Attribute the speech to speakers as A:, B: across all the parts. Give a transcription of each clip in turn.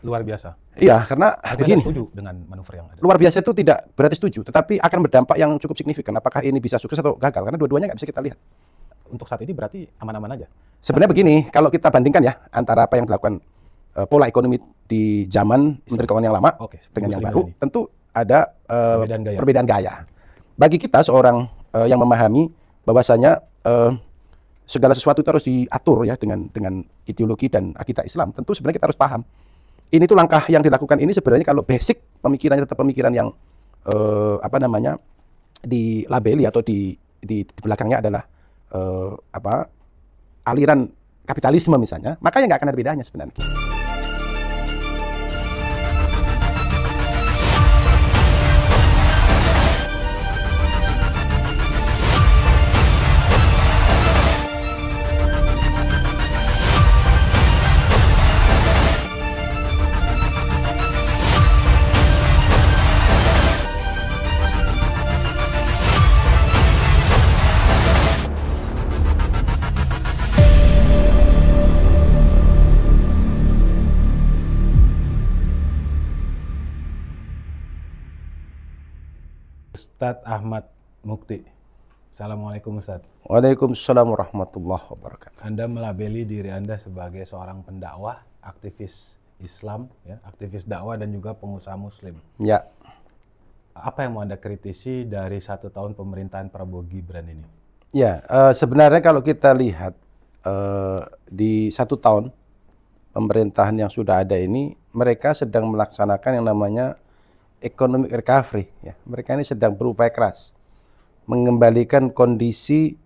A: Luar biasa.
B: Iya, karena
A: Tapi Anda
B: begini,
A: setuju dengan manuver yang ada?
B: luar biasa itu tidak berarti setuju, tetapi akan berdampak yang cukup signifikan. Apakah ini bisa sukses atau gagal? Karena dua-duanya nggak bisa kita lihat.
A: Untuk saat ini berarti aman-aman aja?
B: Sebenarnya begini, kalau kita bandingkan ya, antara apa yang dilakukan pola ekonomi di zaman Menteri Keuangan yang lama dengan yang baru, tentu ada perbedaan gaya. Bagi kita seorang yang memahami bahwasanya segala sesuatu itu harus diatur ya dengan ideologi dan akidah Islam, tentu sebenarnya kita harus paham. Ini tuh langkah yang dilakukan ini sebenarnya kalau basic pemikirannya tetap pemikiran yang dilabeli atau di belakangnya adalah aliran kapitalisme misalnya, makanya nggak akan ada bedanya sebenarnya.
A: Ustadz Ahmad Mukti. Assalamualaikum Ustadz.
B: Waalaikumsalam warahmatullahi wabarakatuh.
A: Anda melabeli diri Anda sebagai seorang pendakwah, aktivis Islam, ya, aktivis dakwah dan juga pengusaha Muslim.
B: Ya.
A: Apa yang mau Anda kritisi dari 1 tahun pemerintahan Prabowo Gibran ini?
B: Ya, sebenarnya kalau kita lihat di 1 tahun pemerintahan yang sudah ada ini, mereka sedang melaksanakan yang namanya economic recovery. Ya. Mereka ini sedang berupaya keras mengembalikan kondisi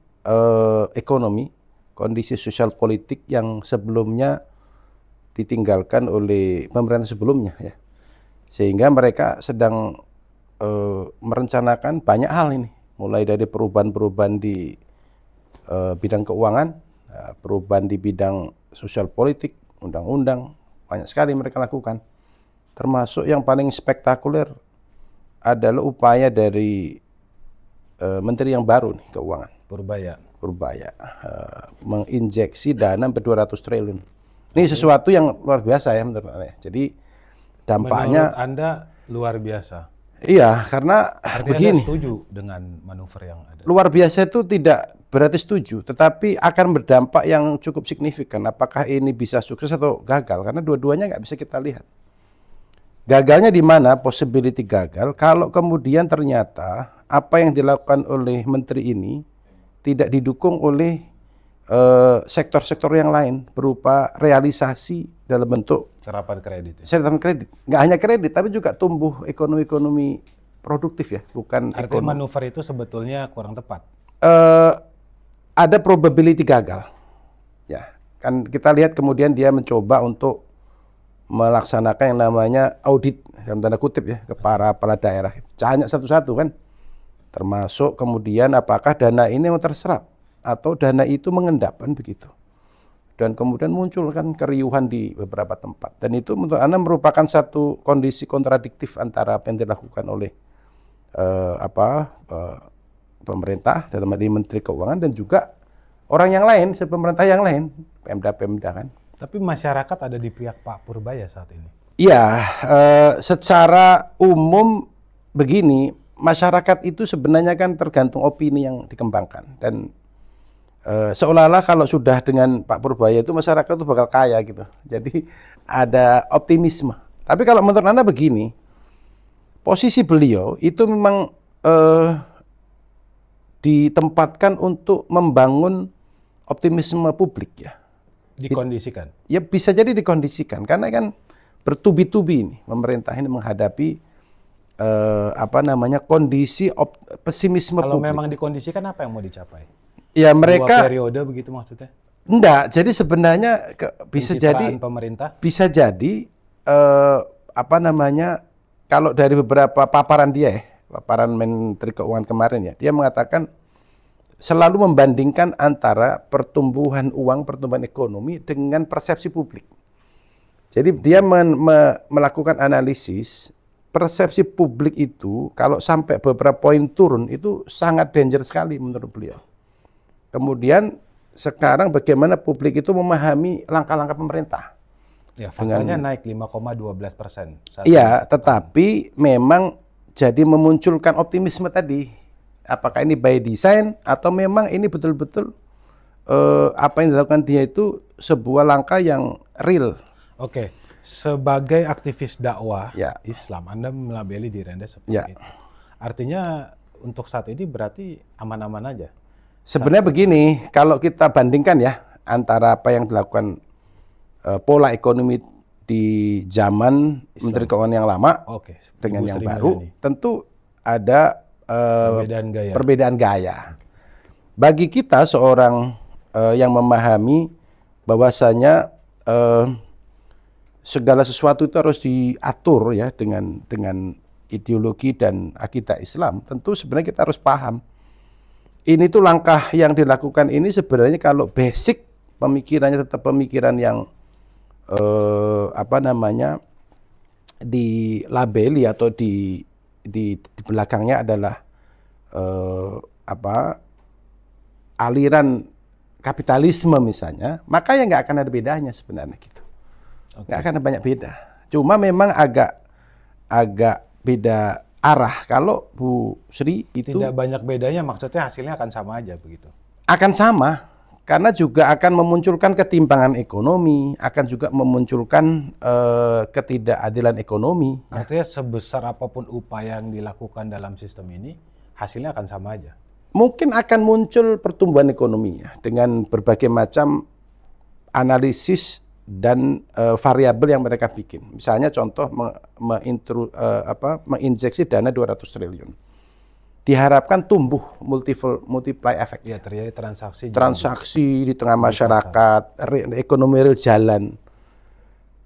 B: ekonomi, kondisi sosial politik yang sebelumnya ditinggalkan oleh pemerintah sebelumnya. Ya. Sehingga mereka sedang merencanakan banyak hal ini, mulai dari perubahan-perubahan di bidang keuangan, perubahan di bidang sosial politik, undang-undang, banyak sekali mereka lakukan. Termasuk yang paling spektakuler adalah upaya dari menteri yang baru nih keuangan, Purbaya, menginjeksi dana sampai 200 triliun. Ini sesuatu yang luar biasa ya menurut Anda. Jadi dampaknya
A: menurut Anda luar biasa.
B: Iya, karena begini.
A: Anda setuju dengan manuver yang ada?
B: Luar biasa itu tidak berarti setuju, tetapi akan berdampak yang cukup signifikan. Apakah ini bisa sukses atau gagal? Karena dua-duanya nggak bisa kita lihat. Gagalnya di mana? Possibility gagal kalau kemudian ternyata apa yang dilakukan oleh menteri ini tidak didukung oleh sektor-sektor yang lain berupa realisasi dalam bentuk
A: serapan kredit.
B: Serapan kredit. Nggak hanya kredit, tapi juga tumbuh ekonomi produktif ya, bukan
A: artinya
B: ekonomi.
A: Manuver itu sebetulnya kurang tepat.
B: Ada probability gagal. Ya, kan kita lihat kemudian dia mencoba untuk melaksanakan yang namanya audit dalam tanda kutip ya ke para kepala daerah. Tanya satu-satu kan. Termasuk kemudian apakah dana ini mau terserap atau dana itu mengendap kan begitu. Dan kemudian muncul kan keriuhan di beberapa tempat. Dan itu menurut Anda merupakan satu kondisi kontradiktif antara apa yang dilakukan oleh pemerintah dalam hal ini Menteri Keuangan dan juga orang yang lain, pemerintah yang lain, Pemda kan.
A: Tapi masyarakat ada di pihak Pak Purbaya saat ini.
B: Iya, secara umum begini, masyarakat itu sebenarnya kan tergantung opini yang dikembangkan dan seolah-olah kalau sudah dengan Pak Purbaya itu masyarakat itu bakal kaya gitu. Jadi ada optimisme. Tapi kalau menurut Anda begini, posisi beliau itu memang ditempatkan untuk membangun optimisme publik ya.
A: Dikondisikan?
B: Ya bisa jadi dikondisikan karena kan bertubi-tubi ini pemerintah ini menghadapi kondisi pesimisme
A: kalau
B: publik.
A: memang dikondisikan apa yang mau dicapai?
B: Ya mereka
A: 2 periode begitu maksudnya?
B: Enggak, jadi sebenarnya bisa jadi
A: pemerintah
B: bisa jadi kalau dari beberapa paparan dia ya, paparan Menteri Keuangan kemarin ya, dia mengatakan selalu membandingkan antara pertumbuhan uang, pertumbuhan ekonomi dengan persepsi publik. Jadi dia melakukan analisis persepsi publik itu kalau sampai beberapa poin turun itu sangat danger sekali menurut beliau. Kemudian sekarang bagaimana publik itu memahami langkah-langkah pemerintah.
A: Ya, faktanya naik 5,12%.
B: Iya, tetapi memang jadi memunculkan optimisme tadi. Apakah ini by design atau memang ini betul-betul apa yang dilakukan dia itu sebuah langkah yang real.
A: Oke, sebagai aktivis dakwah
B: Ya.
A: Islam, Anda melabeli diri Anda seperti
B: Ya.
A: itu. Artinya untuk saat ini berarti aman-aman aja.
B: Sebenarnya begini, kalau kita bandingkan ya antara apa yang dilakukan pola ekonomi di zaman Menteri Keuangan yang lama
A: Oke,
B: dengan
A: Ibu
B: yang
A: Sri
B: baru,
A: Mulyani.
B: tentu ada
A: Perbedaan gaya.
B: Bagi kita seorang yang memahami bahwasanya segala sesuatu itu harus diatur ya dengan ideologi dan akidah Islam, tentu sebenarnya kita harus paham. Ini tuh langkah yang dilakukan ini sebenarnya kalau basic pemikirannya tetap pemikiran yang apa namanya dilabeli atau di belakangnya adalah aliran kapitalisme misalnya, maka ya nggak akan ada bedanya sebenarnya gitu. Nggak akan ada banyak beda. Cuma memang agak beda arah. Kalau Bu Sri itu
A: Tidak banyak bedanya, maksudnya hasilnya akan sama aja begitu.
B: akan sama. Karena juga akan memunculkan ketimpangan ekonomi, akan juga memunculkan ketidakadilan ekonomi.
A: Artinya sebesar apapun upaya yang dilakukan dalam sistem ini, hasilnya akan sama aja.
B: Mungkin akan muncul pertumbuhan ekonomi ya, dengan berbagai macam analisis dan variabel yang mereka bikin. Misalnya contoh menginjeksi dana 200 triliun. Diharapkan tumbuh multiply effect.
A: Ya, terjadi
B: transaksi di tengah masyarakat, ekonomi real jalan.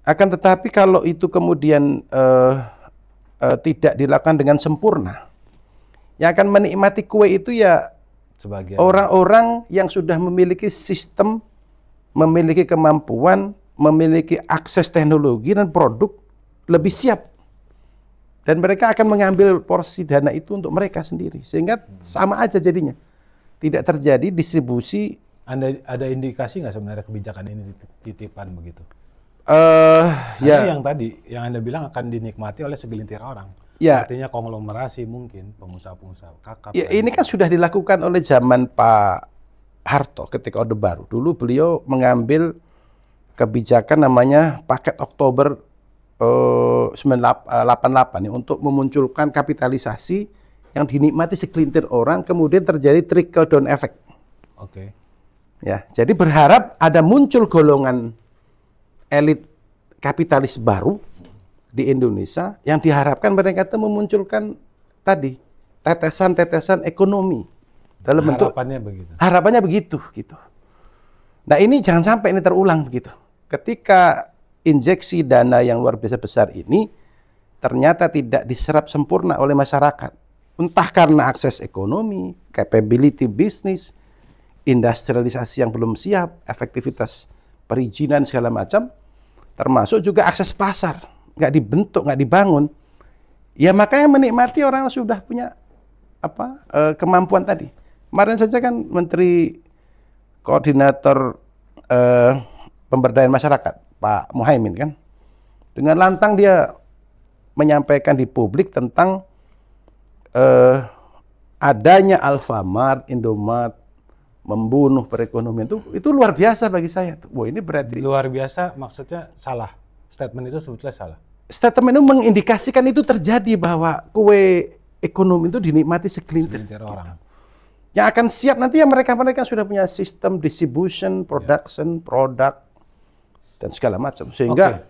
B: Akan tetapi kalau itu kemudian tidak dilakukan dengan sempurna, yang akan menikmati kue itu ya orang-orang yang sudah memiliki sistem, memiliki kemampuan, memiliki akses teknologi dan produk lebih siap. Dan mereka akan mengambil porsi dana itu untuk mereka sendiri. Sehingga sama aja jadinya. Tidak terjadi distribusi.
A: Ada indikasi nggak sebenarnya kebijakan ini titipan begitu?
B: Ya.
A: Yang tadi, yang Anda bilang akan dinikmati oleh segelintir orang.
B: Ya.
A: Artinya konglomerasi mungkin, pengusaha-pengusaha kakap.
B: Ya, ini kan sudah dilakukan oleh zaman Pak Harto ketika Orde Baru. Dulu beliau mengambil kebijakan namanya Paket Oktober 1988 ya, untuk memunculkan kapitalisasi yang dinikmati segelintir orang, kemudian terjadi trickle down effect.
A: Oke.
B: Ya, jadi berharap ada muncul golongan elit kapitalis baru di Indonesia yang diharapkan mereka itu memunculkan tadi tetesan-tetesan ekonomi dalam bentuk harapannya begitu gitu. Nah, ini jangan sampai ini terulang begitu. Ketika injeksi dana yang luar biasa besar ini ternyata tidak diserap sempurna oleh masyarakat. Entah karena akses ekonomi, capability bisnis, industrialisasi yang belum siap, efektivitas perizinan segala macam, termasuk juga akses pasar, nggak dibentuk, nggak dibangun. Ya makanya menikmati orang yang sudah punya kemampuan tadi. Kemarin saja kan Menteri Koordinator Pemberdayaan Masyarakat, Pak Muhaimin kan, dengan lantang dia menyampaikan di publik tentang adanya Alfamart, Indomart membunuh perekonomian itu luar biasa bagi saya. Wah, ini berarti
A: luar biasa, maksudnya salah. Statement itu sebetulnya salah.
B: Statement itu mengindikasikan itu terjadi bahwa kue ekonomi itu dinikmati segelintir
A: orang.
B: Yang akan siap nanti ya mereka sudah punya sistem distribution, production, produk dan segala macam. Sehingga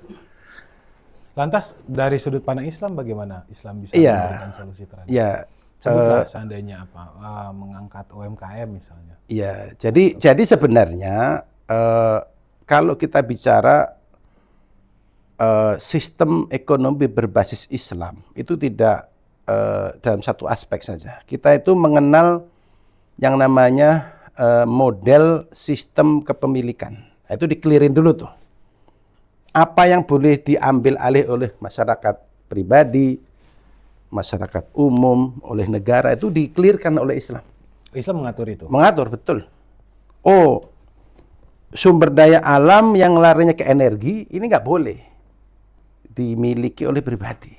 A: lantas dari sudut pandang Islam bagaimana Islam bisa memberikan solusi terhadap?
B: Ya,
A: sebutlah seandainya mengangkat UMKM misalnya.
B: Iya, jadi sebenarnya kalau kita bicara sistem ekonomi berbasis Islam itu tidak dalam satu aspek saja. Kita itu mengenal yang namanya model sistem kepemilikan. Itu dikelirin dulu tuh. Apa yang boleh diambil alih oleh masyarakat pribadi, masyarakat umum, oleh negara itu dikelirkan oleh Islam.
A: Islam mengatur itu?
B: Mengatur, betul. Oh, sumber daya alam yang larinya ke energi ini nggak boleh dimiliki oleh pribadi.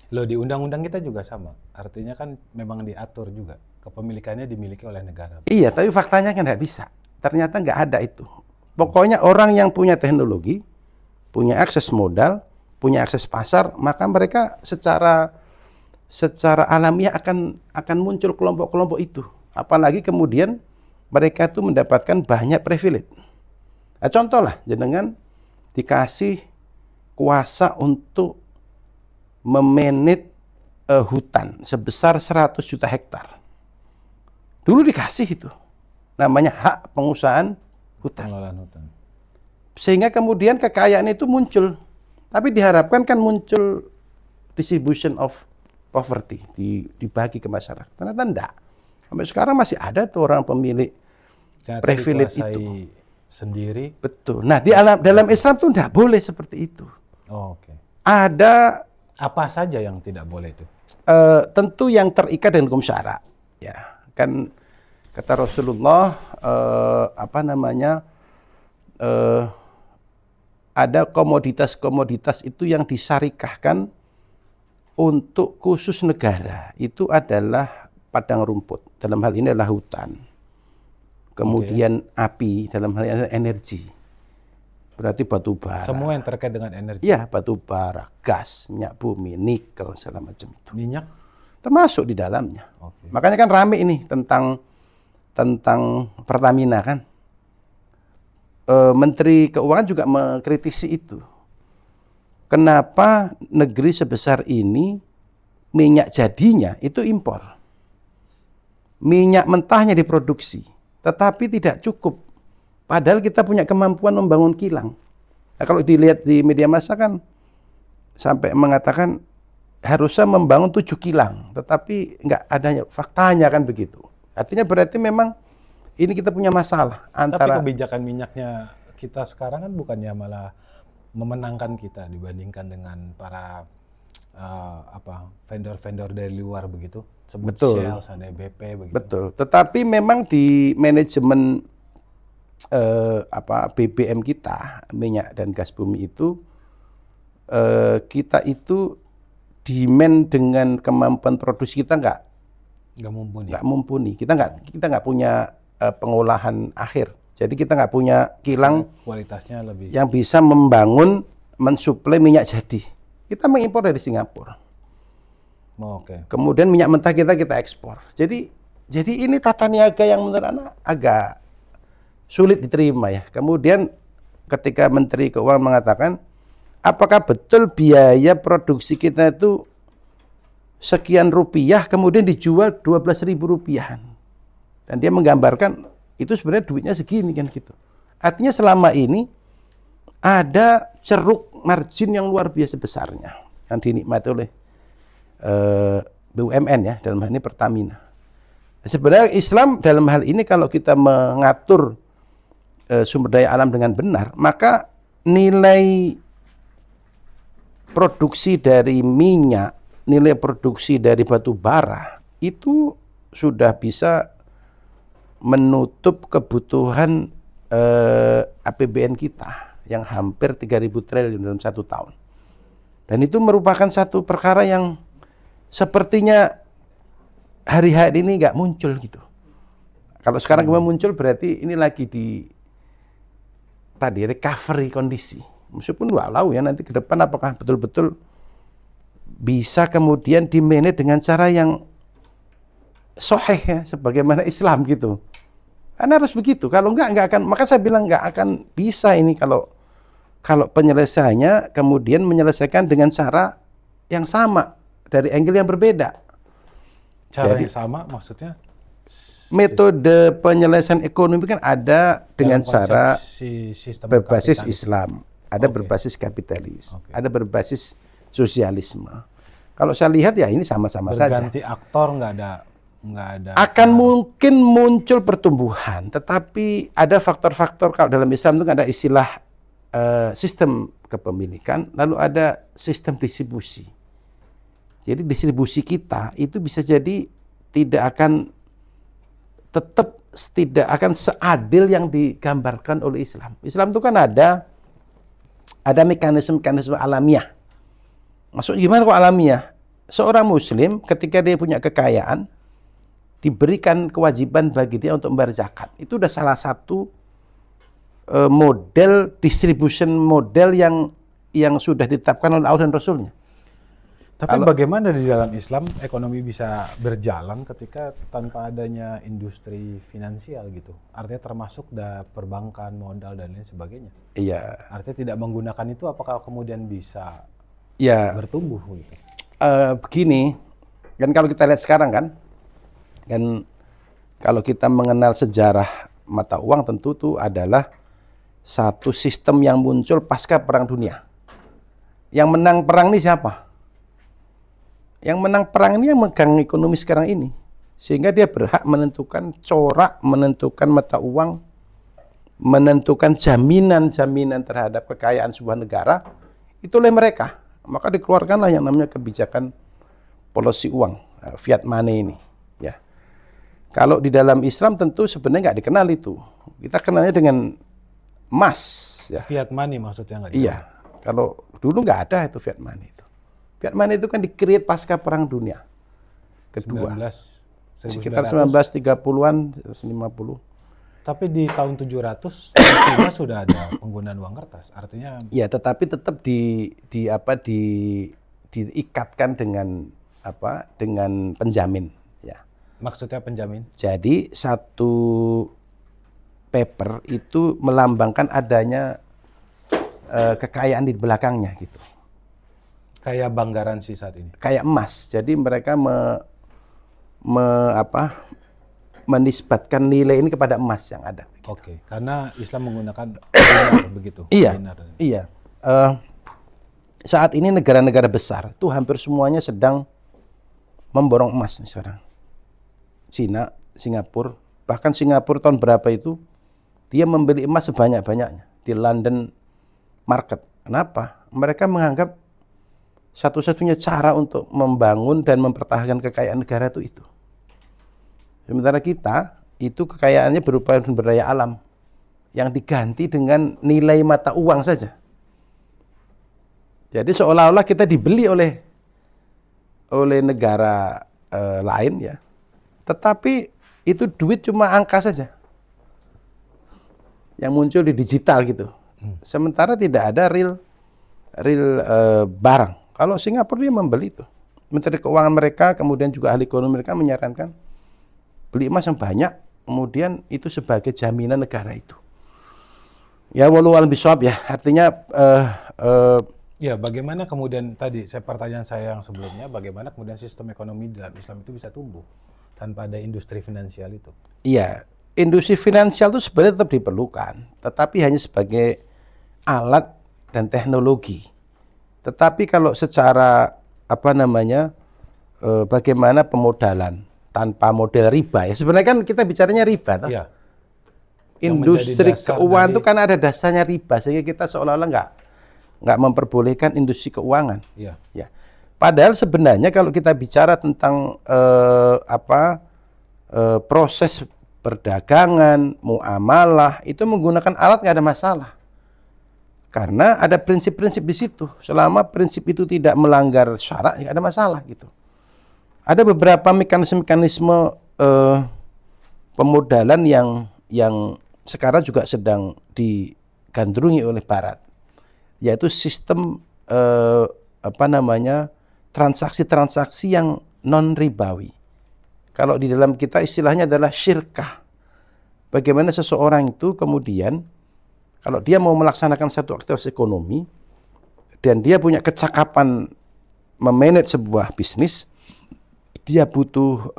A: Loh, di undang-undang kita juga sama. Artinya kan memang diatur juga. Kepemilikannya dimiliki oleh negara.
B: Iya, tapi faktanya kan nggak bisa. Ternyata nggak ada itu. Pokoknya orang yang punya teknologi, punya akses modal, punya akses pasar, maka mereka secara alamiah akan muncul kelompok-kelompok itu. Apalagi kemudian mereka itu mendapatkan banyak privilege. Nah, contoh lah, jenengan dikasih kuasa untuk memanage hutan sebesar 100 juta hektar. Dulu dikasih itu. Namanya hak pengusahaan hutan.
A: Pengelolaan hutan.
B: Sehingga kemudian kekayaan itu muncul. Tapi diharapkan kan muncul distribution of poverty, dibagi ke masyarakat. Ternyata enggak. Sampai sekarang masih ada tuh orang pemilik
A: Ternyata
B: privilege
A: dikuasai
B: itu.
A: Sendiri.
B: Betul. Nah, dalam Islam tuh enggak boleh seperti itu.
A: Oh, oke.
B: Ada
A: Apa saja yang tidak boleh itu?
B: tentu yang terikat dengan hukum syara. Ya, kan kata Rasulullah ada komoditas-komoditas itu yang disyarikahkan untuk khusus negara. Itu adalah padang rumput. Dalam hal ini adalah hutan. Kemudian api, dalam hal ini adalah energi. Berarti batu bara.
A: Semua yang terkait dengan energi.
B: Ya, batu bara, gas, minyak bumi, nikel, segala macam itu.
A: Minyak
B: Termasuk di dalamnya.
A: Oke.
B: Makanya kan rame ini tentang Pertamina kan. Menteri Keuangan juga mengkritisi itu. Kenapa negeri sebesar ini minyak jadinya itu impor? Minyak mentahnya diproduksi, tetapi tidak cukup. Padahal kita punya kemampuan membangun kilang. Nah, kalau dilihat di media massa kan sampai mengatakan harusnya membangun 7 kilang, tetapi nggak adanya faktanya kan begitu. Artinya berarti memang ini kita punya masalah antara.
A: Tapi kebijakan minyaknya kita sekarang kan bukannya malah memenangkan kita dibandingkan dengan para vendor-vendor dari luar begitu. Sebut
B: Betul.
A: Shell, ada BP begitu.
B: Betul. Tetapi memang di manajemen BBM kita, minyak dan gas bumi itu kita itu demand dengan kemampuan produksi kita nggak mumpuni. Kita nggak punya pengolahan akhir. Jadi kita nggak punya kilang
A: Kualitasnya lebih.
B: yang bisa mensuplai minyak jadi. Kita mengimpor dari Singapura.
A: Oh, oke.
B: Kemudian minyak mentah kita ekspor. Jadi ini tata niaga yang menurut anak agak sulit diterima ya. Kemudian ketika Menteri Keuangan mengatakan, apakah betul biaya produksi kita itu sekian rupiah kemudian dijual 12.000 rupiahan. Dan dia menggambarkan itu sebenarnya duitnya segini kan gitu. Artinya selama ini ada ceruk margin yang luar biasa besarnya yang dinikmati oleh BUMN ya, dalam hal ini Pertamina. Sebenarnya Islam dalam hal ini kalau kita mengatur sumber daya alam dengan benar, maka nilai produksi dari minyak, nilai produksi dari batu bara itu sudah bisa menutup kebutuhan APBN kita yang hampir 3.000 triliun dalam 1 tahun. Dan itu merupakan satu perkara yang sepertinya hari-hari ini nggak muncul gitu. Kalau sekarang kembali muncul berarti ini lagi di recovery kondisi. Meskipun walau ya nanti ke depan apakah betul-betul bisa kemudian di-manage dengan cara yang sahih ya, sebagaimana Islam gitu. Karena harus begitu. Kalau enggak akan. Maka saya bilang enggak akan bisa ini kalau penyelesaiannya kemudian menyelesaikan dengan cara yang sama dari angle yang berbeda.
A: Cara yang sama maksudnya?
B: Metode penyelesaian ekonomi kan ada dengan cara berbasis Islam, ada berbasis kapitalis, ada berbasis sosialisme. Kalau saya lihat ya ini sama-sama saja.
A: Berganti aktor nggak ada.
B: Akan mungkin muncul pertumbuhan, tetapi ada faktor-faktor. Kalau dalam Islam itu ada istilah sistem kepemilikan, lalu ada sistem distribusi. Jadi distribusi kita itu bisa jadi tidak akan tetap tidak akan seadil yang digambarkan oleh Islam. Islam itu kan ada mekanisme-mekanisme alamiah. Maksudnya gimana kok alamiah? Seorang muslim ketika dia punya kekayaan, diberikan kewajiban bagi dia untuk membayar zakat. Itu udah salah satu model distribution model yang sudah ditetapkan oleh Allah dan Rasulnya.
A: Tapi bagaimana di dalam Islam ekonomi bisa berjalan ketika tanpa adanya industri finansial gitu? Artinya termasuk perbankan, modal dan lain sebagainya.
B: Iya.
A: Artinya tidak menggunakan itu, apakah kemudian bisa bertumbuh? Gitu?
B: Begini, kan kalau kita lihat sekarang kan kalau kita mengenal sejarah mata uang tentu itu adalah satu sistem yang muncul pasca Perang Dunia. Yang menang perang ini siapa? Yang menang perang ini yang megang ekonomi sekarang ini. Sehingga dia berhak menentukan corak, menentukan mata uang, menentukan jaminan-jaminan terhadap kekayaan sebuah negara, itu oleh mereka. Maka dikeluarkanlah yang namanya kebijakan policy uang, fiat money ini. Ya. Kalau di dalam Islam tentu sebenarnya nggak dikenal itu. Kita kenalnya dengan emas. Ya.
A: Fiat money maksudnya nggak?
B: Iya. Kalau dulu nggak ada itu fiat money itu. Fiat money itu kan di-create pasca Perang Dunia Kedua. Sekitar 1930-an, 150.
A: Tapi di tahun 700 China sudah ada penggunaan uang kertas. Artinya
B: ya, tetapi tetap diikatkan dengan dengan penjamin, ya.
A: Maksudnya penjamin?
B: Jadi satu paper itu melambangkan adanya kekayaan di belakangnya gitu.
A: Kayak bank garansi saat ini.
B: Kayak emas. Jadi mereka menisbatkan nilai ini kepada emas yang ada.
A: Gitu. Oke, karena Islam menggunakan dinar begitu.
B: Iya.
A: Dinar.
B: Iya. Saat ini negara-negara besar itu hampir semuanya sedang memborong emas nih sekarang. Cina, Singapura, bahkan Singapura tahun berapa itu dia membeli emas sebanyak-banyaknya di London market. Kenapa? Mereka menganggap satu-satunya cara untuk membangun dan mempertahankan kekayaan negara itu. Sementara kita, itu kekayaannya berupa sumber daya alam yang diganti dengan nilai mata uang saja. Jadi seolah-olah kita dibeli oleh negara lain ya. Tetapi itu duit cuma angka saja. Yang muncul di digital gitu. Sementara tidak ada real barang. Kalau Singapura dia membeli itu. Menteri Keuangan mereka, kemudian juga ahli ekonomi mereka menyarankan beli emas yang banyak, kemudian itu sebagai jaminan negara itu. Ya walau alam bisawab ya, artinya
A: ya bagaimana kemudian tadi pertanyaan saya yang sebelumnya, bagaimana kemudian sistem ekonomi dalam Islam itu bisa tumbuh tanpa ada industri finansial itu?
B: Iya, industri finansial itu sebenarnya tetap diperlukan, tetapi hanya sebagai alat dan teknologi. Tetapi kalau secara bagaimana pemodalan tanpa model riba ya, sebenarnya kan kita bicaranya riba,
A: iya.
B: Industri keuangan itu kan ada dasarnya riba, sehingga kita seolah-olah nggak memperbolehkan industri keuangan.
A: Iya.
B: Ya. Padahal sebenarnya kalau kita bicara tentang proses perdagangan, muamalah itu menggunakan alat nggak ada masalah. Karena ada prinsip-prinsip di situ. Selama prinsip itu tidak melanggar syarak, ya ada masalah gitu. Ada beberapa mekanisme-mekanisme pemodalan yang sekarang juga sedang digandrungi oleh Barat, yaitu sistem transaksi-transaksi yang non ribawi. Kalau di dalam kita istilahnya adalah syirkah. Bagaimana seseorang itu kemudian kalau dia mau melaksanakan satu aktivitas ekonomi dan dia punya kecakapan memanage sebuah bisnis, dia butuh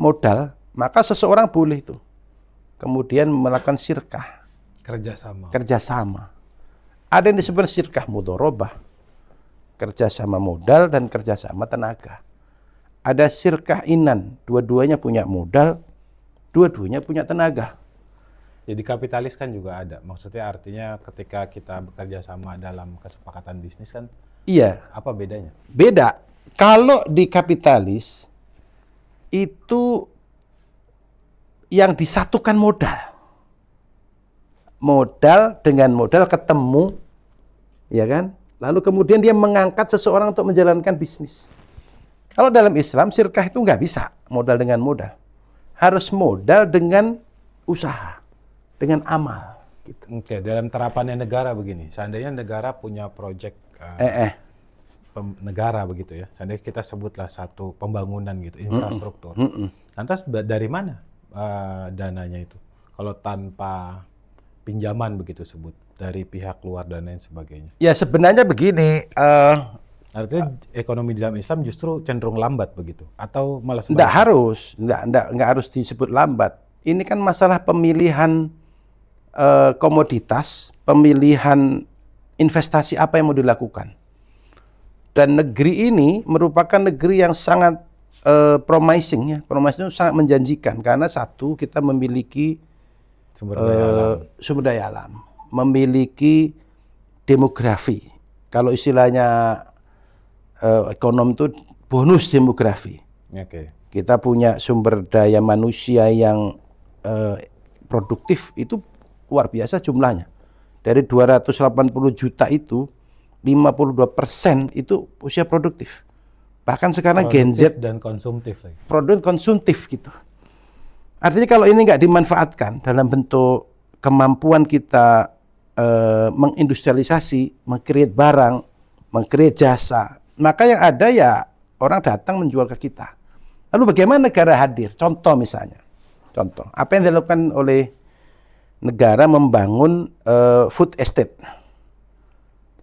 B: modal, maka seseorang boleh itu kemudian melakukan syirkah, kerjasama. Ada yang disebut syirkah mudharabah, kerjasama modal dan kerjasama tenaga. Ada syirkah inan, dua-duanya punya modal, dua-duanya punya tenaga.
A: Jadi kapitalis kan juga ada. Maksudnya artinya ketika kita bekerja sama dalam kesepakatan bisnis kan.
B: Iya.
A: Apa bedanya?
B: Beda. Kalau di kapitalis itu yang disatukan modal dengan modal ketemu, ya kan? Lalu kemudian dia mengangkat seseorang untuk menjalankan bisnis. Kalau dalam Islam, syirkah itu nggak bisa modal dengan modal. Harus modal dengan usaha, dengan amal. Gitu.
A: Oke, dalam terapannya negara begini, seandainya negara punya proyek negara begitu ya, seandainya kita sebutlah satu pembangunan gitu, infrastruktur. Lantas dari mana dananya itu? Kalau tanpa pinjaman begitu sebut, dari pihak luar dan lain sebagainya.
B: Ya sebenarnya begini,
A: artinya ekonomi dalam Islam justru cenderung lambat begitu, atau malah
B: enggak harus disebut lambat. Ini kan masalah pemilihan komoditas, pemilihan investasi apa yang mau dilakukan. Dan negeri ini merupakan negeri yang sangat promising ya. Promising itu sangat menjanjikan karena satu, kita memiliki sumber daya alam, memiliki demografi. Kalau istilahnya ekonom itu bonus demografi.
A: Okay.
B: Kita punya sumber daya manusia yang produktif, itu luar biasa jumlahnya. Dari 280 juta itu 52% itu usia produktif. Bahkan sekarang Gen Z
A: dan konsumtif.
B: Produk konsumtif gitu. Artinya kalau ini nggak dimanfaatkan dalam bentuk kemampuan kita mengindustrialisasi, meng-create barang, meng-create jasa, maka yang ada ya orang datang menjual ke kita. Lalu bagaimana negara hadir? Contoh misalnya. Contoh, apa yang dilakukan oleh negara membangun food estate.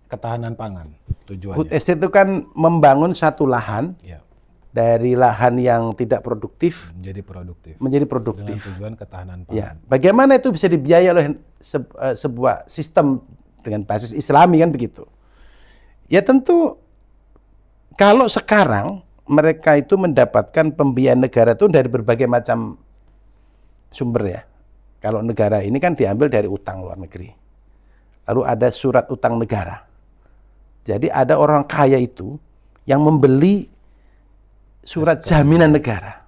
A: Ketahanan pangan tujuannya.
B: Food estate itu kan membangun satu lahan,
A: ya,
B: dari lahan yang tidak produktif menjadi produktif.
A: Dengan tujuan ketahanan pangan.
B: Ya, bagaimana itu bisa dibiayai oleh sebuah sistem dengan basis Islami kan begitu. Ya tentu kalau sekarang mereka itu mendapatkan pembiayaan negara itu dari berbagai macam sumber ya. Kalau negara ini kan diambil dari utang luar negeri. Lalu ada surat utang negara. Jadi ada orang kaya itu yang membeli surat jaminan negara.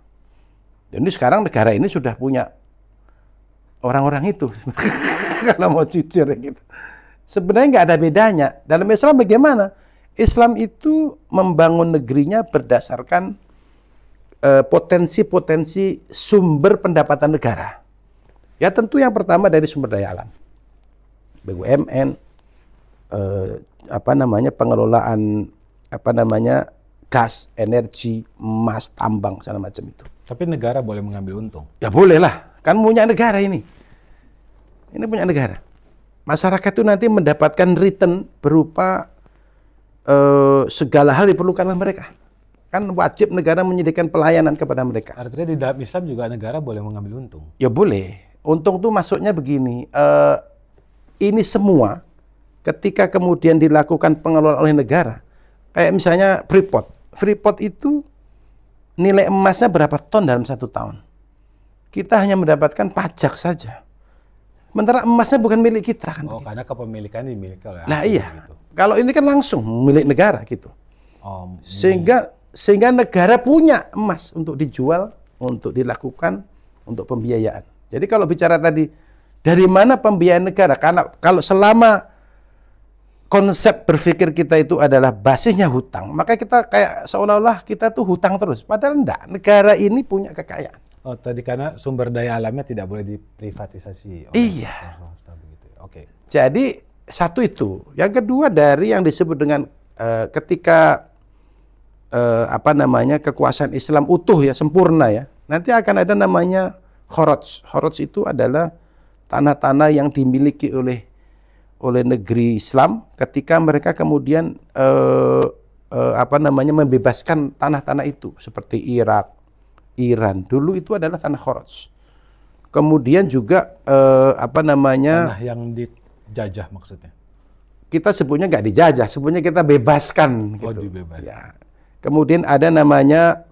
B: Jadi sekarang negara ini sudah punya orang-orang itu. Kalau mau jujur gitu. Sebenarnya nggak ada bedanya. Dalam Islam bagaimana? Islam itu membangun negerinya berdasarkan potensi-potensi sumber pendapatan negara. Ya tentu yang pertama dari sumber daya alam. BUMN, pengelolaan gas, energi, emas, tambang, segala macam itu.
A: Tapi negara boleh mengambil untung?
B: Ya boleh lah, kan punya negara ini. Ini punya negara. Masyarakat itu nanti mendapatkan return berupa segala hal diperlukan oleh mereka. Kan wajib negara menyediakan pelayanan kepada mereka.
A: Artinya di dalam Islam juga negara boleh mengambil untung?
B: Ya boleh. Untung tuh maksudnya begini, ini semua ketika kemudian dilakukan pengelolaan oleh negara, kayak misalnya Freeport itu nilai emasnya berapa ton dalam 1 tahun. Kita hanya mendapatkan pajak saja. Sementara emasnya bukan milik kita kan.
A: Oh, karena kepemilikan dimiliki oleh
B: nah iya, gitu. Kalau ini kan langsung milik negara gitu. Sehingga negara punya emas untuk dijual, untuk dilakukan, untuk pembiayaan. Jadi kalau bicara tadi, dari mana pembiayaan negara? Karena kalau selama konsep berpikir kita itu adalah basisnya hutang, maka kita kayak seolah-olah kita tuh hutang terus. Padahal enggak, negara ini punya kekayaan.
A: Oh, tadi karena sumber daya alamnya tidak boleh diprivatisasi.
B: Iya.
A: Oke.
B: Jadi satu itu. Yang kedua dari yang disebut dengan ketika kekuasaan Islam utuh ya, sempurna ya. Nanti akan ada namanya khoroj. Khoroj itu adalah tanah-tanah yang dimiliki oleh negeri Islam ketika mereka kemudian membebaskan tanah-tanah itu seperti Irak, Iran. Dulu itu adalah tanah khoroj. Kemudian juga
A: tanah yang dijajah maksudnya.
B: Kita sebutnya nggak dijajah, sebutnya kita bebaskan.
A: Oh,
B: gitu.
A: dibebaskan. Ya.
B: Kemudian ada namanya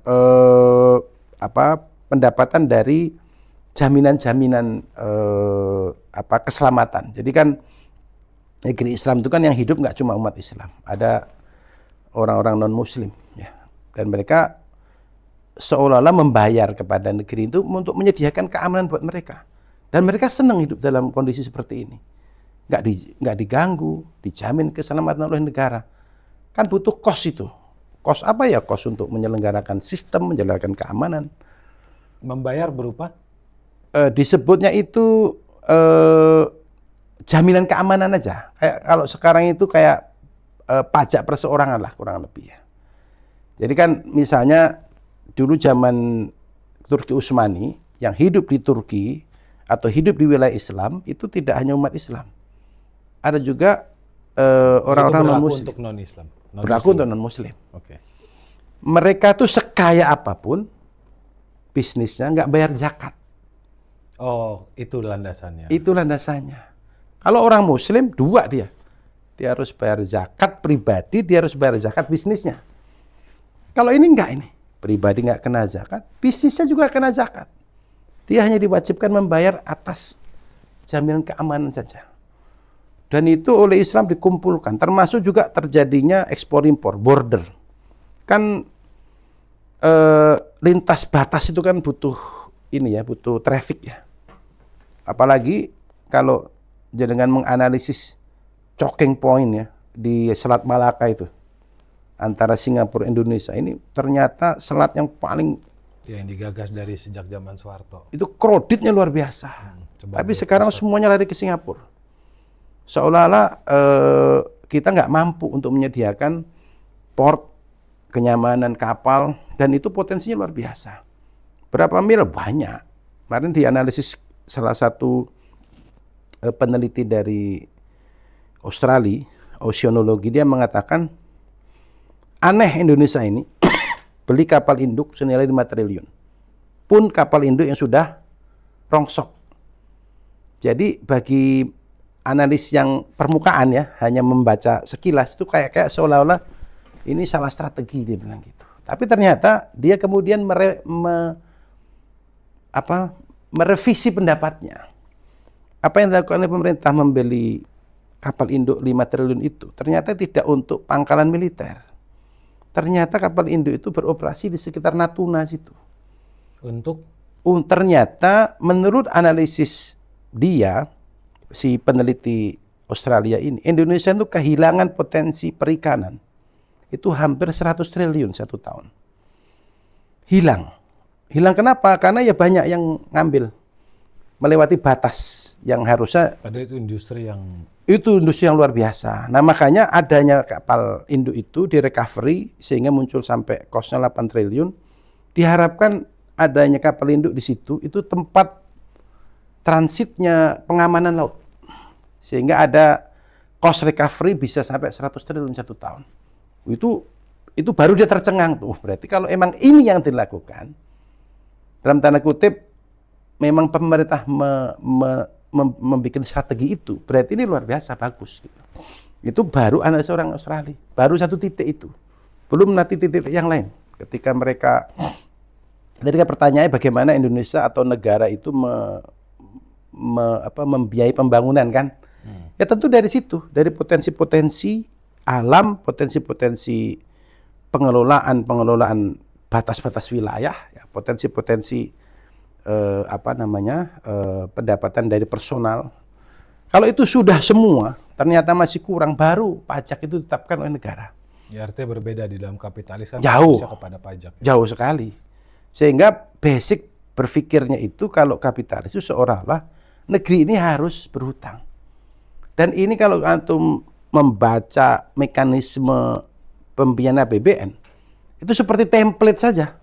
B: pendapatan dari jaminan-jaminan keselamatan. Jadi kan negeri Islam itu kan yang hidup nggak cuma umat Islam, ada orang-orang non Muslim, ya. Dan mereka seolah-olah membayar kepada negeri itu untuk menyediakan keamanan buat mereka. Dan mereka senang hidup dalam kondisi seperti ini. Nggak diganggu, dijamin keselamatan oleh negara. Kan butuh kos itu. Kos apa ya? Kos untuk menyelenggarakan sistem, menyelenggarakan keamanan.
A: Membayar berupa?
B: Disebutnya itu jaminan keamanan aja. Kayak kalau sekarang itu kayak pajak perseorangan lah kurang lebih ya. Jadi kan misalnya dulu zaman Turki Utsmani yang hidup di Turki atau hidup di wilayah Islam itu tidak hanya umat Islam. Ada juga orang-orang non-Muslim.
A: Untuk non-Islam.
B: Berlaku untuk non-Muslim.
A: Oke.
B: Mereka tuh sekaya apapun bisnisnya nggak bayar zakat.
A: Oh, itu landasannya.
B: Itu landasannya. Kalau orang Muslim dua dia. Dia harus bayar zakat pribadi, dia harus bayar zakat bisnisnya. Kalau ini enggak ini. Pribadi nggak kena zakat, bisnisnya juga kena zakat. Dia hanya diwajibkan membayar atas jaminan keamanan saja. Dan itu oleh Islam dikumpulkan, termasuk juga terjadinya ekspor impor, border. Kan lintas batas itu kan butuh ini ya, butuh traffic ya. Apalagi kalau dengan menganalisis choking point ya di Selat Malaka itu antara Singapura Indonesia ini ternyata selat yang paling
A: yang digagas dari sejak zaman Soeharto.
B: Itu kreditnya luar biasa. Tapi sekarang semuanya lari ke Singapura. Seolah-olah kita nggak mampu untuk menyediakan port, kenyamanan kapal, dan itu potensinya luar biasa. Berapa mil? Banyak. Kemarin dianalisis salah satu peneliti dari Australia, oceanologi, dia mengatakan aneh Indonesia ini beli kapal induk senilai 5 triliun. Pun kapal induk yang sudah rongsok. Jadi bagi analis yang permukaan ya, hanya membaca sekilas itu kayak seolah-olah ini salah strategi, dia bilang gitu. Tapi ternyata dia kemudian merevisi pendapatnya. Apa yang dilakukan oleh pemerintah membeli kapal induk 5 triliun itu ternyata tidak untuk pangkalan militer. Ternyata kapal induk itu beroperasi di sekitar Natuna situ.
A: Untuk?
B: Ternyata menurut analisis dia, si peneliti Australia ini, Indonesia itu kehilangan potensi perikanan. Itu hampir 100 triliun satu tahun. Hilang. Hilang kenapa? Karena ya banyak yang ngambil. Melewati batas yang harusnya.
A: Padahal itu industri yang
B: luar biasa. Nah makanya adanya kapal induk itu di recovery sehingga muncul sampai kosnya 8 triliun. Diharapkan adanya kapal induk di situ itu tempat transitnya pengamanan laut. Sehingga ada cost recovery bisa sampai 100 triliun satu tahun. Itu baru dia tercengang tuh. Berarti kalau emang ini yang dilakukan, dalam tanda kutip, memang pemerintah membuat strategi itu, berarti ini luar biasa bagus. Gitu. Itu baru analisa orang Australia, baru satu titik itu, belum nanti titik yang lain. Ketika pertanyaannya bagaimana Indonesia atau negara itu membiayai pembangunan kan? Ya tentu dari situ, dari potensi-potensi alam, potensi-potensi pengelolaan batas-batas wilayah, ya, potensi-potensi pendapatan dari personal. Kalau itu sudah semua, ternyata masih kurang, baru pajak itu ditetapkan oleh negara.
A: Ya, artinya berbeda di dalam kapitalis kan
B: jauh
A: kepada pajak. Ya.
B: Jauh sekali. Sehingga basic berpikirnya itu kalau kapitalis itu seolah-olah negeri ini harus berhutang. Dan ini kalau antum membaca mekanisme pembiayaan APBN, itu seperti template saja.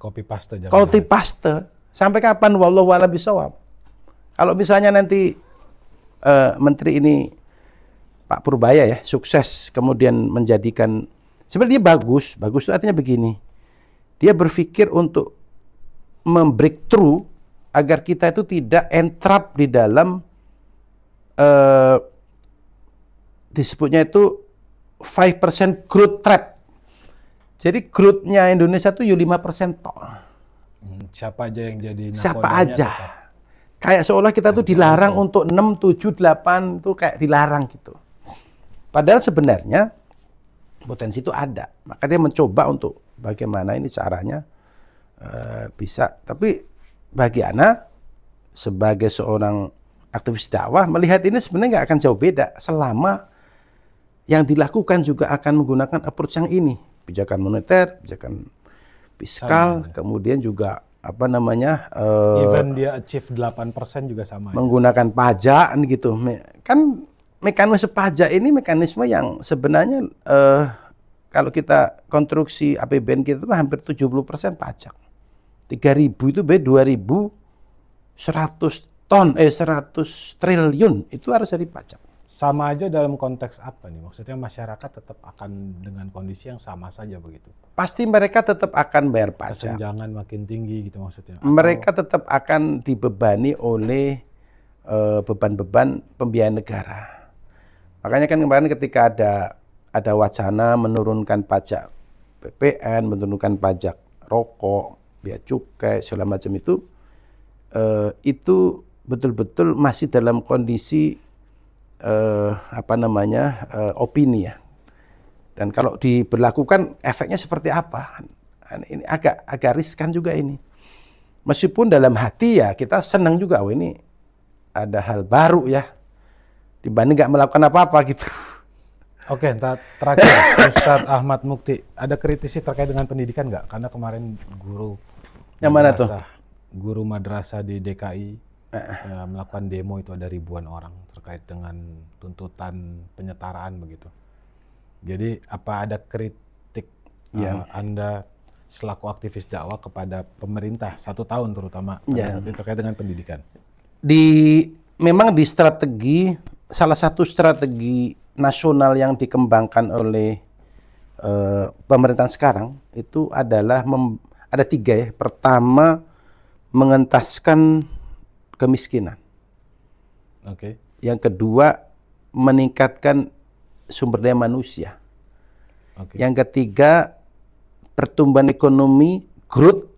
A: Copy paste.
B: Copy paste. Sampai kapan? Wallahu a'lam bishawab. Kalau misalnya nanti menteri ini Pak Purbaya ya sukses kemudian menjadikan, sebenarnya dia bagus itu artinya begini. Dia berpikir untuk membreakthrough agar kita itu tidak entrap di dalam disebutnya itu 5% growth trap. Jadi growth-nya Indonesia itu 5% tok.
A: Siapa aja yang jadi nakodanya?
B: Siapa aja. Kayak seolah kita tuh dilarang untuk 6, 7, 8 itu kayak dilarang gitu. Padahal sebenarnya potensi itu ada. Maka dia mencoba untuk bagaimana ini caranya bisa. Tapi bagi Ana sebagai seorang aktivis dakwah melihat ini sebenarnya nggak akan jauh beda selama yang dilakukan juga akan menggunakan approach yang ini, kebijakan moneter, kebijakan fiskal, kemudian juga apa namanya
A: even dia achieve 8% juga sama
B: menggunakan pajak gitu. Kan mekanisme pajak ini mekanisme yang sebenarnya kalau kita konstruksi APBN kita itu hampir 70% pajak. 3.000 itu B 2.100 ton 100 triliun itu harus dari pajak.
A: Sama aja dalam konteks apa nih? Maksudnya masyarakat tetap akan dengan kondisi yang sama saja begitu?
B: Pasti mereka tetap akan bayar pajak.
A: Kesenjangan makin tinggi gitu maksudnya?
B: Mereka tetap akan dibebani oleh beban-beban pembiayaan negara. Makanya kan kemarin ketika ada wacana menurunkan pajak PPN, menurunkan pajak rokok, biaya cukai, segala macam itu betul-betul masih dalam kondisi opini ya. Dan kalau diberlakukan efeknya seperti apa? Ini agak riskan juga ini. Meskipun dalam hati ya kita senang juga, oh ini ada hal baru ya dibanding nggak melakukan apa-apa gitu.
A: Oke, terakhir Ustadz Ahmad Mukti, ada kritisi terkait dengan pendidikan nggak? Karena kemarin guru
B: yang mana tuh?
A: Guru madrasah di DKI melakukan demo, itu ada ribuan orang terkait dengan tuntutan penyetaraan begitu. Jadi apa ada kritik Anda selaku aktivis dakwah kepada pemerintah 1 tahun terutama terkait dengan pendidikan?
B: Memang di strategi, salah satu strategi nasional yang dikembangkan oleh pemerintahan sekarang itu adalah ada 3 ya. Pertama, mengentaskan kemiskinan.
A: Oke.
B: Yang kedua, meningkatkan sumber daya manusia.
A: Oke.
B: Yang ketiga, pertumbuhan ekonomi growth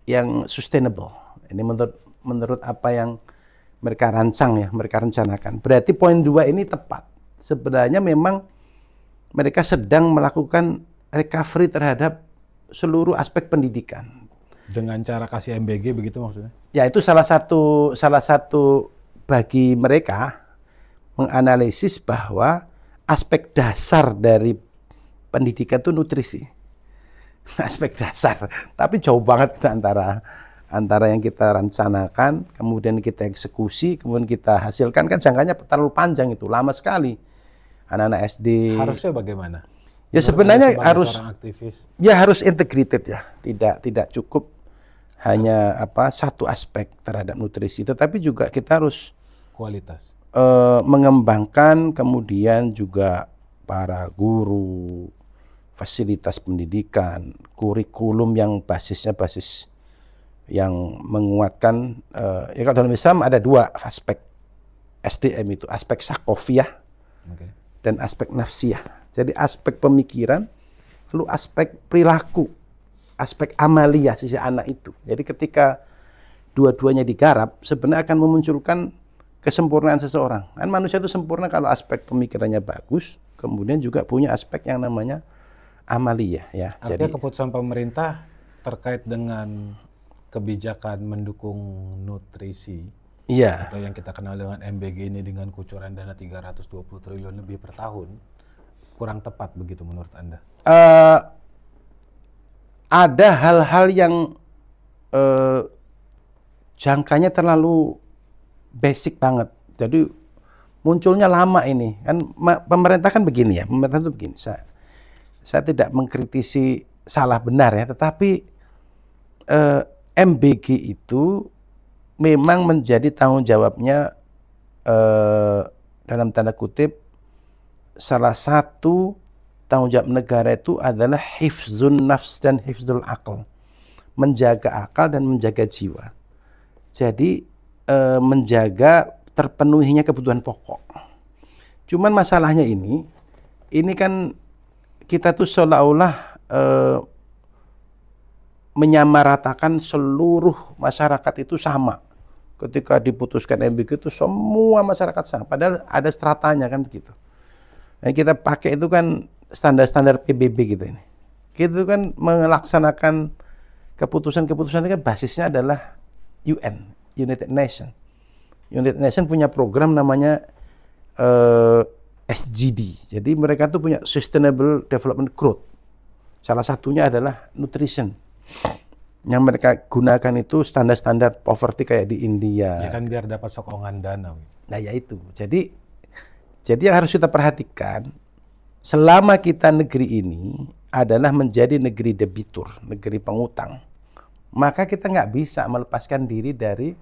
B: yang sustainable. Ini menurut apa yang mereka rancang ya, mereka rencanakan. Berarti poin 2 ini tepat. Sebenarnya memang mereka sedang melakukan recovery terhadap seluruh aspek pendidikan.
A: Dengan cara kasih MBG begitu maksudnya?
B: Ya, itu salah satu bagi mereka menganalisis bahwa aspek dasar dari pendidikan itu nutrisi. Aspek dasar. Tapi jauh banget antara yang kita rencanakan, kemudian kita eksekusi, kemudian kita hasilkan, kan jangkanya terlalu panjang itu, lama sekali. Anak-anak SD.
A: Harusnya bagaimana?
B: Ya sebenarnya harus integrated ya. Tidak cukup hanya satu aspek terhadap nutrisi, tetapi juga kita harus
A: kualitas.
B: Mengembangkan kemudian juga para guru, fasilitas pendidikan, kurikulum yang basisnya basis yang menguatkan. Ya kalau dalam Islam ada 2 aspek SDM itu, aspek sakofiyah dan aspek nafsiyah. Jadi aspek pemikiran, lalu aspek perilaku, aspek amaliyah sisi anak itu. Jadi ketika dua-duanya digarap, sebenarnya akan memunculkan kesempurnaan seseorang. Kan manusia itu sempurna kalau aspek pemikirannya bagus, kemudian juga punya aspek yang namanya amaliyah ya.
A: Artinya jadi keputusan pemerintah terkait dengan kebijakan mendukung nutrisi, atau yang kita kenal dengan MBG ini, dengan kucuran dana 320 triliun lebih per tahun, kurang tepat begitu menurut Anda?
B: Ada hal-hal yang jangkanya terlalu basic banget. Jadi munculnya lama ini. Kan pemerintah kan begini ya, pemerintah itu begini. Saya tidak mengkritisi salah benar ya, tetapi MBG itu memang menjadi tanggung jawabnya dalam tanda kutip, salah satu tanggung jawab negara itu adalah hifzun nafs dan hifzul aql, menjaga akal dan menjaga jiwa. Jadi menjaga terpenuhinya kebutuhan pokok. Cuman masalahnya ini kan kita tuh seolah-olah menyamaratakan seluruh masyarakat itu sama. Ketika diputuskan MBG itu semua masyarakat sama, padahal ada stratanya kan begitu. Nah, kita pakai itu kan standar-standar PBB gitu ini. Kita kan melaksanakan keputusan-keputusan itu kan basisnya adalah UN, United Nations. United Nations punya program namanya SDG. Jadi mereka tuh punya Sustainable Development Growth. Salah satunya adalah nutrition. Yang mereka gunakan itu standar-standar poverty kayak di India.
A: Ya kan biar dapat sokongan dana.
B: Nah ya itu. Jadi yang harus kita perhatikan, selama kita negeri ini adalah menjadi negeri debitur, negeri pengutang, maka kita nggak bisa melepaskan diri dari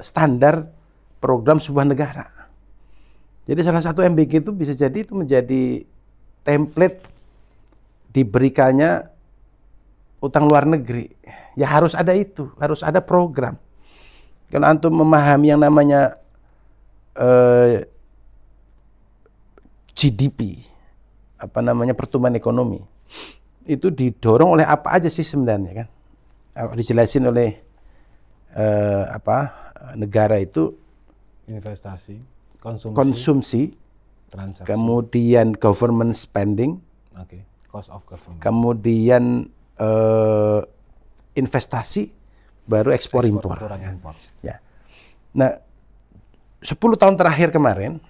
B: standar program sebuah negara. Jadi salah satu MBG itu bisa jadi itu menjadi template diberikannya utang luar negeri. Ya harus ada itu, harus ada program. Kalau antum memahami yang namanya GDP, pertumbuhan ekonomi, itu didorong oleh apa aja sih sebenarnya kan? Kalau dijelasin oleh negara itu
A: investasi,
B: konsumsi,
A: transaksi,
B: kemudian government spending,
A: cost of government,
B: kemudian investasi, baru ekspor impor. Ya. Nah, 10 tahun terakhir kemarin,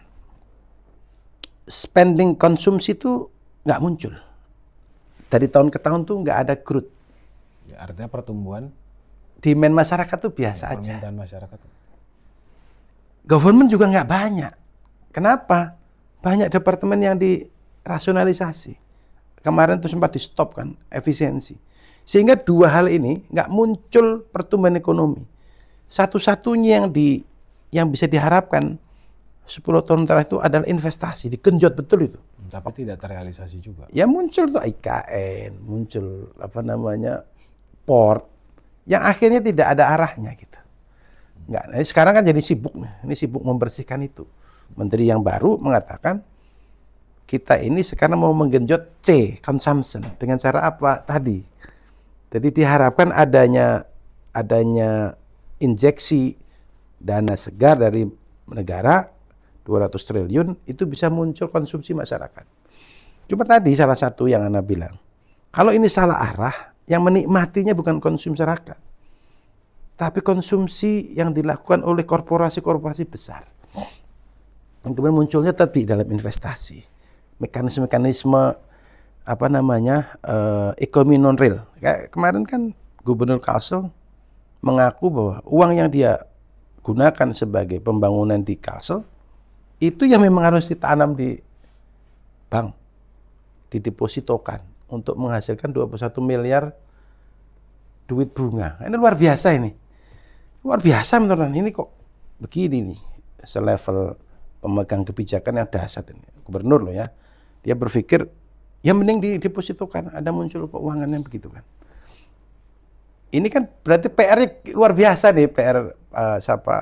B: spending konsumsi itu nggak muncul. Dari tahun ke tahun tuh nggak ada growth.
A: Ya, artinya pertumbuhan
B: demand masyarakat tuh biasa aja.
A: Permintaan masyarakat.
B: Government juga nggak banyak. Kenapa? Banyak departemen yang dirasionalisasi. Kemarin tuh sempat di stop kan, efisiensi. Sehingga dua hal ini nggak muncul pertumbuhan ekonomi. Satu-satunya yang bisa diharapkan 10 tahun terakhir itu adalah investasi, digenjot betul itu.
A: Tapi tidak terrealisasi juga.
B: Ya muncul tuh IKN, muncul port, yang akhirnya tidak ada arahnya gitu. Nggak, nah sekarang kan jadi sibuk nih, ini sibuk membersihkan itu. Menteri yang baru mengatakan kita ini sekarang mau menggenjot consumption dengan cara apa tadi? Jadi diharapkan adanya injeksi dana segar dari negara 200 triliun itu bisa muncul konsumsi masyarakat. Cuma tadi salah satu yang Anda bilang, kalau ini salah arah, yang menikmatinya bukan konsumsi masyarakat, tapi konsumsi yang dilakukan oleh korporasi-korporasi besar. Dan kemudian munculnya tadi dalam investasi, mekanisme-mekanisme ekonomi non real. Kayak kemarin kan Gubernur Kalsel mengaku bahwa uang yang dia gunakan sebagai pembangunan di Kalsel itu yang memang harus ditanam di bank, didepositokan untuk menghasilkan 21 miliar duit bunga. Ini luar biasa ini. Luar biasa menurut ini kok begini nih, selevel pemegang kebijakan yang dahsyat ini. Gubernur loh ya. Dia berpikir ya mending didepositokan, ada muncul keuangan yang begitu kan. Ini kan berarti PR-nya luar biasa nih, PR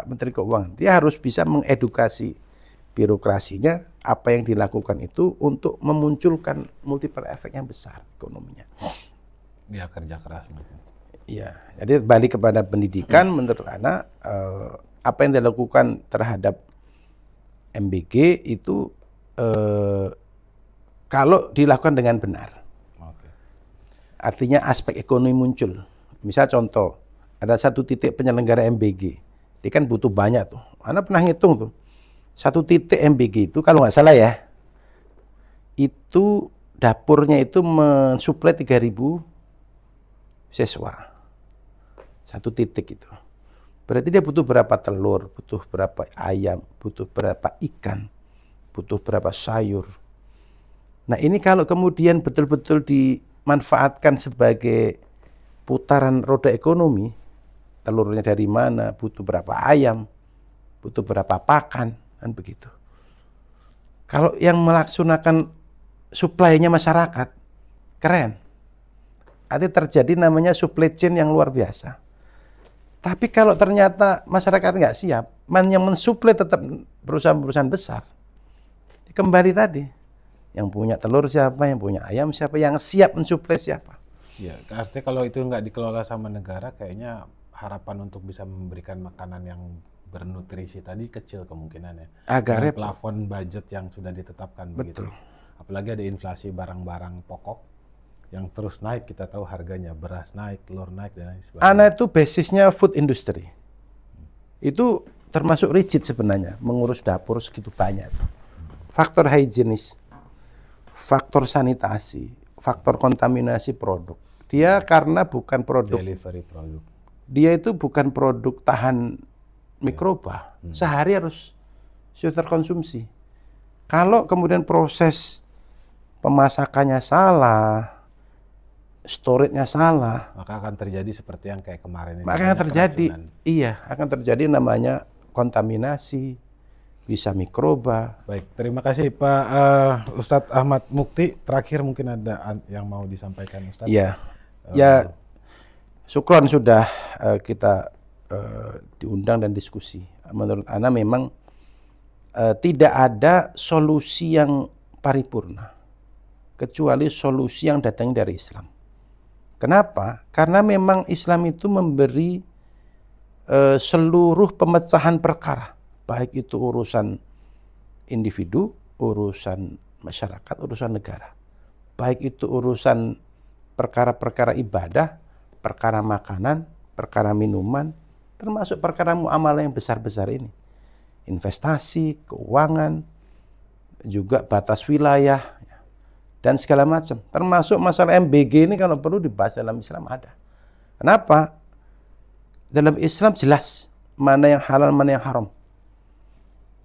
B: Menteri Keuangan. Dia harus bisa mengedukasi birokrasinya, apa yang dilakukan itu untuk memunculkan multiplier efek yang besar ekonominya.
A: Ya kerja keras.
B: Iya, jadi balik kepada pendidikan, menurut Ana, apa yang dilakukan terhadap MBG itu kalau dilakukan dengan benar, artinya aspek ekonomi muncul. Misal contoh, ada satu titik penyelenggara MBG, dia kan butuh banyak tuh. Ana pernah ngitung tuh, satu titik MBG itu kalau nggak salah ya, itu dapurnya itu mensuplai 3.000 siswa. Satu titik itu. Berarti dia butuh berapa telur, butuh berapa ayam, butuh berapa ikan, butuh berapa sayur. Nah ini kalau kemudian betul-betul dimanfaatkan sebagai putaran roda ekonomi, telurnya dari mana, butuh berapa ayam, butuh berapa pakan, dan begitu. Kalau yang melaksanakan suplainya masyarakat, keren. Artinya terjadi namanya supply chain yang luar biasa. Tapi kalau ternyata masyarakat nggak siap, yang mensuplai tetap perusahaan-perusahaan besar, kembali tadi, yang punya telur siapa, yang punya ayam siapa, yang siap mensuplai siapa.
A: Ya, artinya kalau itu nggak dikelola sama negara, kayaknya harapan untuk bisa memberikan makanan yang bernutrisi tadi kecil kemungkinannya.
B: Agak repot.
A: Plafon budget yang sudah ditetapkan.
B: Betul.
A: Begitu. Apalagi ada inflasi barang-barang pokok yang terus naik, kita tahu harganya, beras naik, telur naik, dan lain sebagainya.
B: Ana itu basisnya food industry. Itu termasuk rigid sebenarnya, mengurus dapur segitu banyak. Faktor higienis, faktor sanitasi, faktor kontaminasi produk. Dia karena bukan produk,
A: Delivery produk.
B: dia itu bukan produk tahan mikroba. Sehari harus sudah terkonsumsi. Kalau kemudian proses pemasakannya salah, storage-nya salah,
A: Maka akan terjadi seperti yang kayak kemarin ini.
B: maka akan
A: banyak
B: terjadi,
A: keracunan.
B: akan terjadi namanya kontaminasi, bisa mikroba.
A: Baik, terima kasih Pak Ustadz Ahmad Mukti. Terakhir mungkin ada yang mau disampaikan Ustadz.
B: Iya, ya syukron sudah kita diundang dan diskusi. Menurut Ana memang tidak ada solusi yang paripurna kecuali solusi yang datang dari Islam. Kenapa? Karena memang Islam itu memberi seluruh pemecahan perkara, baik itu urusan individu, urusan masyarakat, urusan negara. Baik itu urusan perkara-perkara ibadah, perkara makanan, perkara minuman, termasuk perkara muamalah yang besar-besar ini. Investasi, keuangan, juga batas wilayah, dan segala macam. Termasuk masalah MBG ini kalau perlu dibahas dalam Islam ada. Kenapa? Dalam Islam jelas mana yang halal, mana yang haram.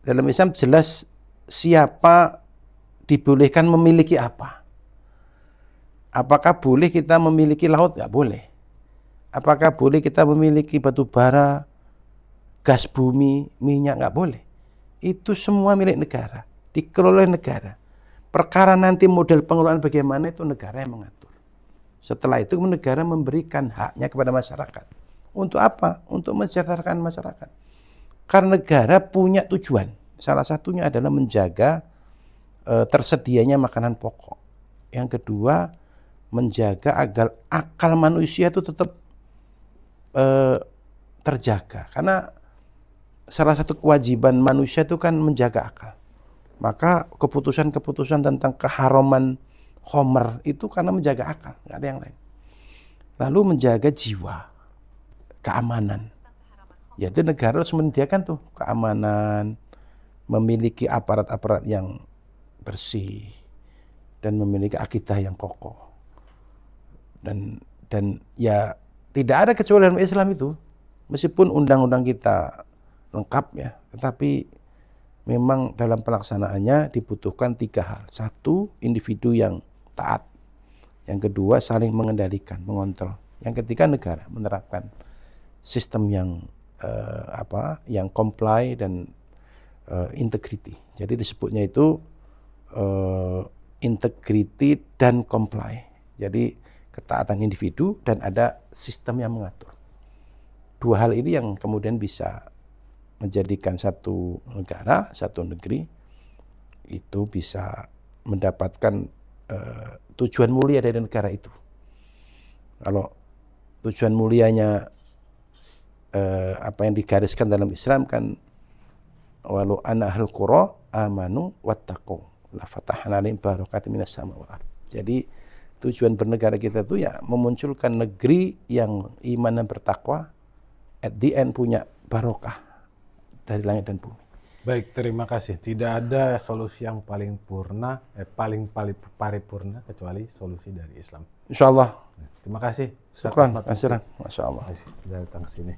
B: Dalam Islam jelas siapa dibolehkan memiliki apa. Apakah boleh kita memiliki laut? Nggak boleh. Apakah boleh kita memiliki batu bara, gas bumi, minyak? Nggak boleh. Itu semua milik negara, dikelola negara. Perkara nanti model pengelolaan bagaimana itu negara yang mengatur. Setelah itu negara memberikan haknya kepada masyarakat. Untuk apa? Untuk mensejahterakan masyarakat. Karena negara punya tujuan. Salah satunya adalah menjaga tersedianya makanan pokok. Yang kedua, menjaga agar akal manusia itu tetap terjaga. Karena salah satu kewajiban manusia itu kan menjaga akal. Maka keputusan-keputusan tentang keharaman khamr itu karena menjaga akal, nggak ada yang lain. Lalu menjaga jiwa, keamanan. Yaitu negara harus menyediakan tuh keamanan, memiliki aparat-aparat yang bersih, dan memiliki akidah yang kokoh. Dan ya tidak ada kecuali dalam Islam itu. Meskipun undang-undang kita lengkap ya, tetapi memang dalam pelaksanaannya dibutuhkan 3 hal. 1, individu yang taat. Yang kedua, saling mengendalikan, mengontrol. Yang ketiga, negara menerapkan sistem yang yang comply dan integrity. Jadi disebutnya itu integrity dan comply. Jadi ketaatan individu dan ada sistem yang mengatur. 2 hal ini yang kemudian bisa menjadikan satu negara, satu negeri itu bisa mendapatkan tujuan mulia dari negara itu. Kalau tujuan mulianya apa yang digariskan dalam Islam kan, walau anna ahlul qura amanu wattaqu la fatahna alaihim barakatin minas sama wal ardh. Jadi tujuan bernegara kita itu ya memunculkan negeri yang iman dan bertakwa, at the end punya barokah dari langit dan bumi.
A: Baik, terima kasih. Tidak ada solusi yang paling paling paripurna kecuali solusi dari Islam.
B: Insyaallah.
A: Terima kasih.
B: Syukran, Masya Allah.
A: Terima kasih sudah datang ke sini.